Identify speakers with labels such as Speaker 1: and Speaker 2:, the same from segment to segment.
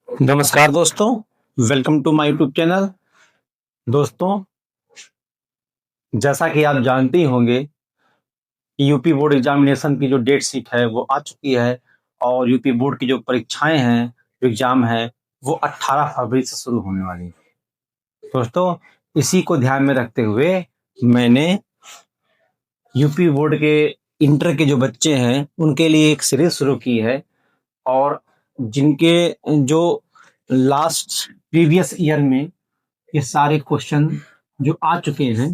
Speaker 1: नमस्कार दोस्तों, welcome to my YouTube channel. दोस्तों, जैसा कि आप जानते ही होंगे कि यूपी बोर्ड एग्जामिनेशन की जो डेट शीट है वो आ चुकी है और यूपी बोर्ड की जो परीक्षाएं हैं, जो एग्जाम है, वो 18 फरवरी से शुरू होने वाली हैं। दोस्तों, इसी को ध्यान में रखते हुए मैंने यूपी बोर्ड के इंटर के जो बच्चे हैं उनके लिए एक सीरीज शुरू की है और जिनके जो लास्ट प्रीवियस ईयर में ये सारे क्वेश्चन जो आ चुके हैं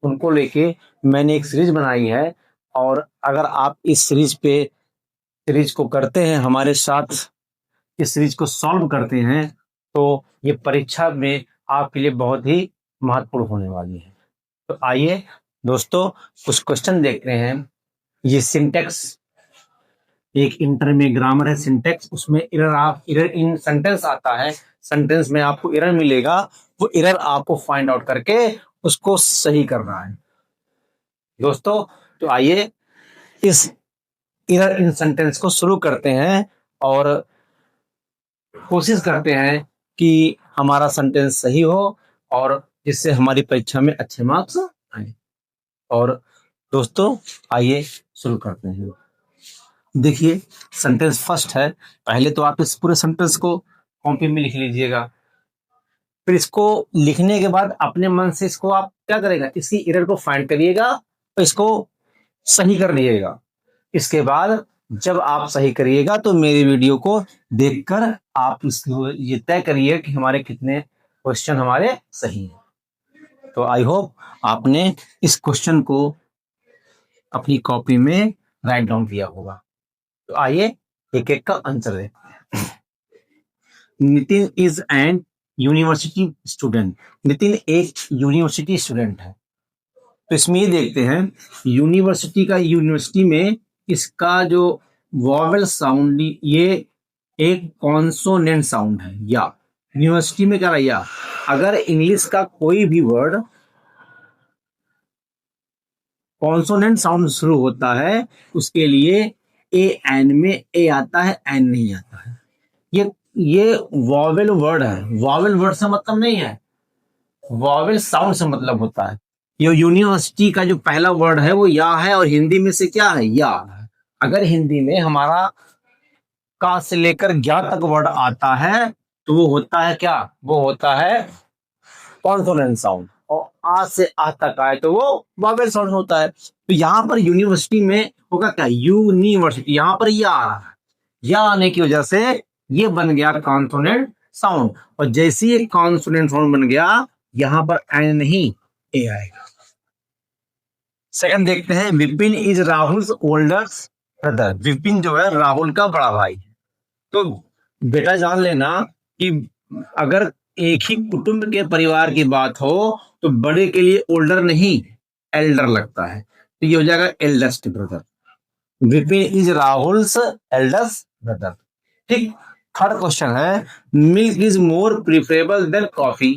Speaker 1: उनको लेके मैंने एक सीरीज बनाई है। और अगर आप इस सीरीज को करते हैं, हमारे साथ इस सीरीज को सॉल्व करते हैं, तो ये परीक्षा में आपके लिए बहुत ही महत्वपूर्ण होने वाली है। तो आइए दोस्तों, कुछ क्वेश्चन देखते हैं। ये सिंटेक्स, एक इंटर में ग्रामर है सिंटेक्स, उसमें एरर इन सेंटेंस आता है। सेंटेंस में आपको एरर मिलेगा, वो एरर आपको फाइंड आउट करके उसको सही करना है। दोस्तों, तो आइए इस एरर इन सेंटेंस को शुरू करते हैं और कोशिश करते हैं कि हमारा सेंटेंस सही हो और जिससे हमारी परीक्षा में अच्छे मार्क्स आए। और दोस्तों, आइए शुरू करते हैं। देखिए, सेंटेंस फर्स्ट है। पहले तो आप इस पूरे सेंटेंस को कॉपी में लिख लीजिएगा। फिर इसको लिखने के बाद अपने मन से इसको आप क्या करेगा, इसकी एरर को फाइंड करिएगा और इसको सही कर लीजिएगा। इसके बाद जब आप सही करिएगा तो मेरी वीडियो को देखकर आप इसको ये तय करिए कि हमारे कितने क्वेश्चन हमारे सही हैं। तो आई होप आपने इस क्वेश्चन को अपनी कॉपी में राइट डाउन किया होगा। तो आइए एक एक का आंसर देखते हैं। Nitin is an university student. Nitin एक यूनिवर्सिटी स्टूडेंट है। तो इसमें ये देखते हैं, यूनिवर्सिटी में इसका जो वॉवेल साउंड, ये एक कॉन्सोनेंट साउंड है। या यूनिवर्सिटी में क्या है, या अगर इंग्लिश का कोई भी वर्ड कॉन्सोनेंट साउंड शुरू होता है उसके लिए ए एन में ए आता है, एन नहीं आता है। ये वॉवेल वर्ड है। वॉवेल वर्ड से मतलब नहीं है, वॉवेल साउंड से मतलब होता है। ये यूनिवर्सिटी का जो पहला वर्ड है वो या है और हिंदी में से क्या है, या है। अगर हिंदी में हमारा का से लेकर ज्ञा तक वर्ड आता है तो वो होता है क्या, वो होता है कॉन्सोनेंट साउंड। और आ से आ तक आए तो वो वॉवेल साउंड होता है। तो यहाँ पर यूनिवर्सिटी में होगा क्या, यूनिवर्सिटी, यहाँ पर या आ रहा है। या आने की वजह से ये बन गया कॉन्सोनेंट साउंड। और जैसे ही कॉन्सोनेंट साउंड बन गया, यहां पर एन नहीं ए आएगा। सेकंड देखते हैं, Vipin is Rahul older brother. Vipin जो है राहुल का बड़ा भाई है। तो बेटा जान लेना कि अगर एक ही कुटुंब के परिवार की बात हो तो बड़े के लिए ओल्डर नहीं एल्डर लगता है, तो ये हो जाएगा eldest brother. Vipin is Rahul's eldest brother. ठीक। थर्ड क्वेश्चन है, milk is more preferable than coffee.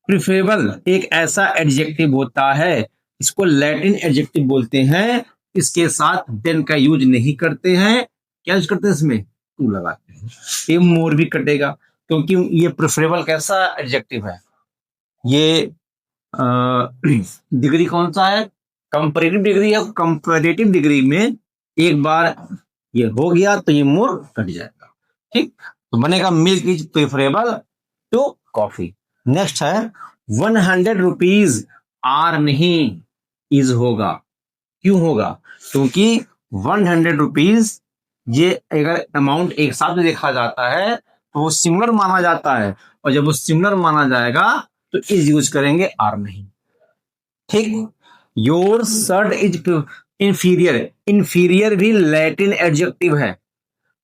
Speaker 1: Preferable एक ऐसा एडजेक्टिव होता है, इसको लैटिन एडजेक्टिव बोलते हैं। इसके साथ देन का यूज नहीं करते हैं। क्या यूज करते हैं, इसमें टू लगाते हैं। ये मोर भी कटेगा क्योंकि ये प्रिफरेबल कैसा एडजेक्टिव है। ये डिग्री कौन सा है, कंपैरेटिव डिग्री है। कंपैरेटिव डिग्री में एक बार ये हो गया तो ये मोर कट जाएगा। ठीक, तो बनेगा milk is preferable to coffee. Next है, 100 रुपीज आर नहीं इज होगा। क्यों होगा, क्योंकि 100 रुपीज ये अगर अमाउंट एक साथ में देखा जाता है तो वो सिमिलर माना जाता है, और जब वो सिमिलर माना जाएगा तो इज यूज करेंगे, आर नहीं। ठीक। Your shirt is inferior. Inferior भी लैटिन एडजेक्टिव है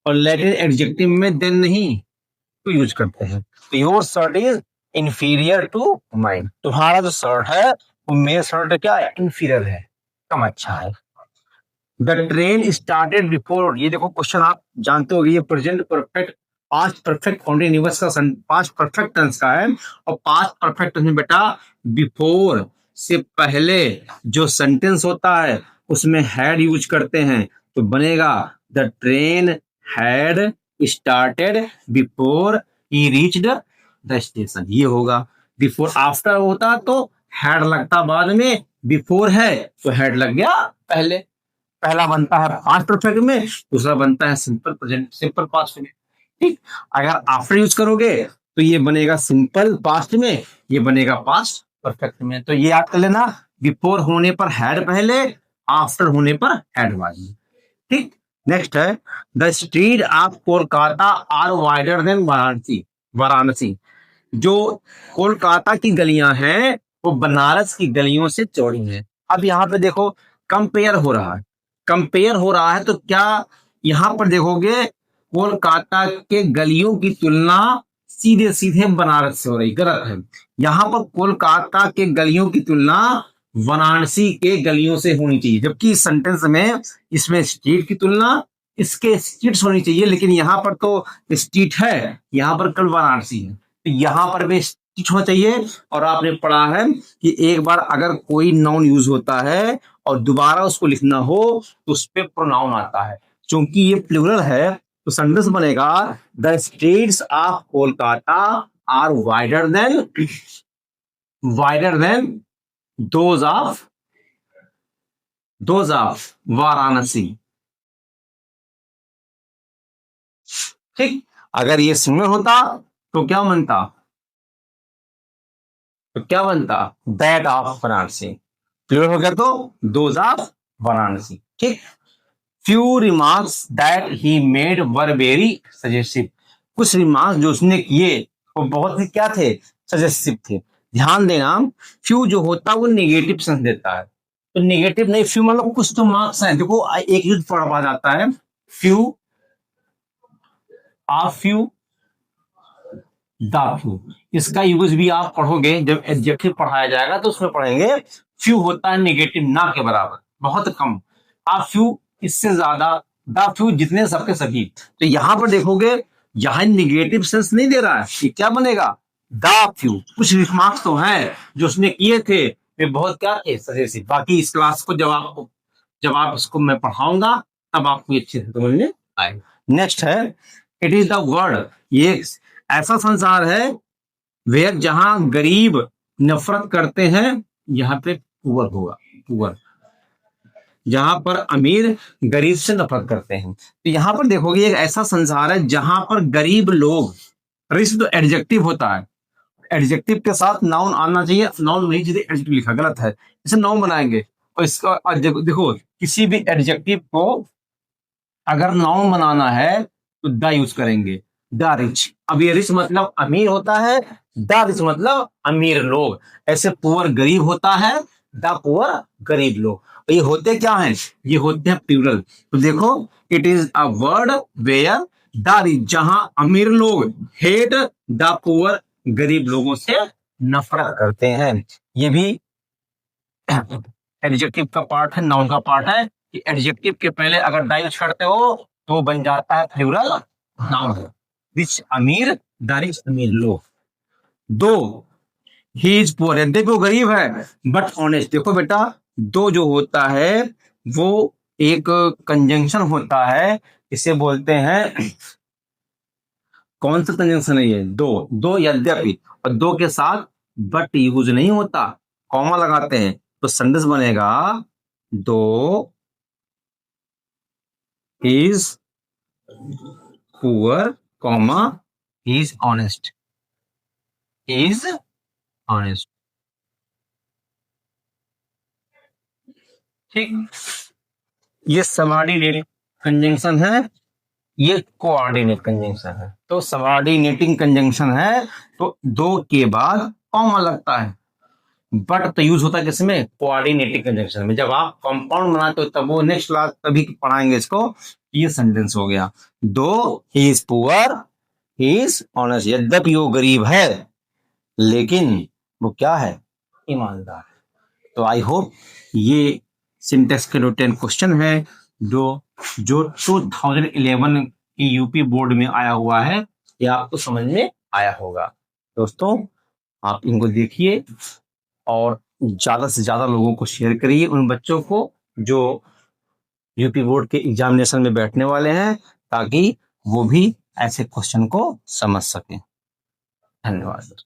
Speaker 1: और लैटिन एडजेक्टिव में देन नहीं तो यूज करते हैं। तो your shirt is inferior to mine. तुम्हारा जो शर्ट है वो मेरे शर्ट क्या है, इंफीरियर है, कम अच्छा है। The train started before. ये देखो क्वेश्चन आप जानते हो, ये present perfect past perfect continuous का पास्ट परफेक्ट टेंस का है। और पास्ट परफेक्ट टेंस में बेटा बिफोर से पहले जो सेंटेंस होता है उसमें हैड यूज करते हैं, तो बनेगा the train had started before he reached the station, ये होगा। बिफोर आफ्टर होता तो हैड लगता बाद में, बिफोर है तो हैड लग गया पहले। पहला बनता है पास्ट परफेक्ट में, दूसरा बनता है सिंपल प्रेजेंट सिंपल पास्ट में। ठीक, अगर आफ्टर यूज करोगे तो ये बनेगा सिंपल पास्ट में, ये बनेगा पास्ट परफेक्ट में। तो ये याद कर लेना, बिफोर होने पर हैड पहले, आफ्टर होने पर हैड बाद में। ठीक, नेक्स्ट है the street of Kolkata are wider than Varanasi. Varanasi, जो कोलकाता की गलियां हैं वो बनारस की गलियों से चौड़ी हैं। अब यहाँ पे देखो कंपेयर हो रहा है, कंपेयर हो रहा है तो क्या यहाँ पर देखोगे कोलकाता के गलियों की तुलना सीधे सीधे बनारस से हो रही, गलत है। यहाँ पर कोलकाता के गलियों की तुलना वाराणसी के गलियों से होनी चाहिए, जबकि इस सेंटेंस में इसमें स्ट्रीट की तुलना इसके स्ट्रीट्स होनी चाहिए, लेकिन यहाँ पर तो स्ट्रीट है, यहाँ पर कल वाराणसी है, तो यहाँ पर भी स्ट्रीट होना चाहिए। और आपने पढ़ा है कि एक बार अगर कोई नाउन यूज होता है और दोबारा उसको लिखना हो तो उस पर प्रोनाउन आता है। क्योंकि ये प्लूरल है तो सेंटेंस बनेगा the streets of Kolkata are wider than those of Varanasi. ठीक, अगर ये सिंगल होता तो क्या बनता, दैट ऑफ वाराणसी। प्लूरल हो गया तो दोज ऑफ वाराणसी। ठीक, few remarks that he made were very suggestive. कुछ रिमार्क्स जो उसने किए वो बहुत ही क्या थे, सजेस्टिव थे। ध्यान देना, फ्यू जो होता है वो नेगेटिव सेंस देता है, तो नेगेटिव नहीं, फ्यू मतलब कुछ तो मार्क्स हैं। देखो एक यूज पढ़ा जाता है few, uh few, the few, इसका यूज भी आप पढ़ोगे जब एडजेक्टिव पढ़ाया जाएगा तो उसमें पढ़ेंगे। फ्यू होता है नेगेटिव, ना के बराबर, बहुत कम। आ फ्यू इससे ज्यादा, द फ्यू जितने सबके सभी। तो यहां पर देखोगे यहां नेगेटिव सेंस नहीं दे रहा है, ये क्या बनेगा, द फ्यू। कुछ रिमार्क्स तो हैं जो उसने किए थे वे बहुत क्या थे, सजेस्टिव। बाकी इस क्लास को जब आप इसको मैं पढ़ाऊंगा तब आपको अच्छे से समझ में आएगा। नेक्स्ट है इट इज द वर्ल्ड, ये ऐसा संसार है वे जहां गरीब नफरत करते हैं, यहाँ पे पुअर होगा, पुअर। जहां पर अमीर गरीब से नफरत करते हैं, तो यहां पर देखोगे एक ऐसा संसार है जहां पर गरीब लोग, रिच तो एडजेक्टिव होता है, एडजेक्टिव के साथ नाउन आना चाहिए, नाउन नहीं जिसे एडजेक्टिव लिखा गलत है, इसे नाउन बनाएंगे। और इसका देखो किसी भी एडजेक्टिव को अगर नाउन बनाना है तो द यूज करेंगे, द रिच। अब ये रिच मतलब अमीर होता है, द रिच मतलब अमीर लोग। ऐसे पुअर गरीब होता है, द पुअर गरीब लोग। तो ये होते क्या हैं, ये होते हैं प्लूरल। तो देखो it is a word where the rich, जहां अमीर लोग हेट द पुअर, गरीब लोगों से नफरत करते हैं। ये भी एडजेक्टिव का पार्ट है, नाउन का पार्ट है कि एडजेक्टिव के पहले अगर द यूज करते हो तो बन जाता है प्लूरल नाउन। रिच अमीर, द रिच अमीर लोग। दो ही इज पुअर, देखो गरीब है बट ऑनेस्ट। देखो बेटा दो जो होता है वो एक कंजंक्शन होता है, इसे बोलते हैं, कौन सा कंजंक्शन है ये, दो। दो यद्यपि, और दो के साथ बट यूज नहीं होता, कॉमा लगाते हैं तो सेंटेंस बनेगा दो is poor comma is honest, is honest. ठीक, ये सबऑर्डिनेट कंजंक्शन है, ये कोऑर्डिनेट कंजंक्शन है। तो सबऑर्डिनेटिंग कंजंक्शन है तो दो के बाद कॉमा लगता है, बट तो यूज होता है किसमें, कोऑर्डिनेटिंग कंजंक्शन में। जब आप कंपाउंड बनाते हो तब वो नेक्स्ट क्लास तभी पढ़ाएंगे इसको। ये सेंटेंस हो गया, दो he is poor he is honest, यद्यपि वो गरीब है लेकिन वो क्या है, ईमानदार। तो आई होप ये सिंटेक्स के 10 क्वेश्चन है जो 2011 की यूपी बोर्ड में आया हुआ है, या आपको समझ में आया होगा। दोस्तों आप इनको देखिए और ज्यादा से ज्यादा लोगों को शेयर करिए, उन बच्चों को जो यूपी बोर्ड के एग्जामिनेशन में बैठने वाले हैं, ताकि वो भी ऐसे क्वेश्चन को समझ सकें। धन्यवाद।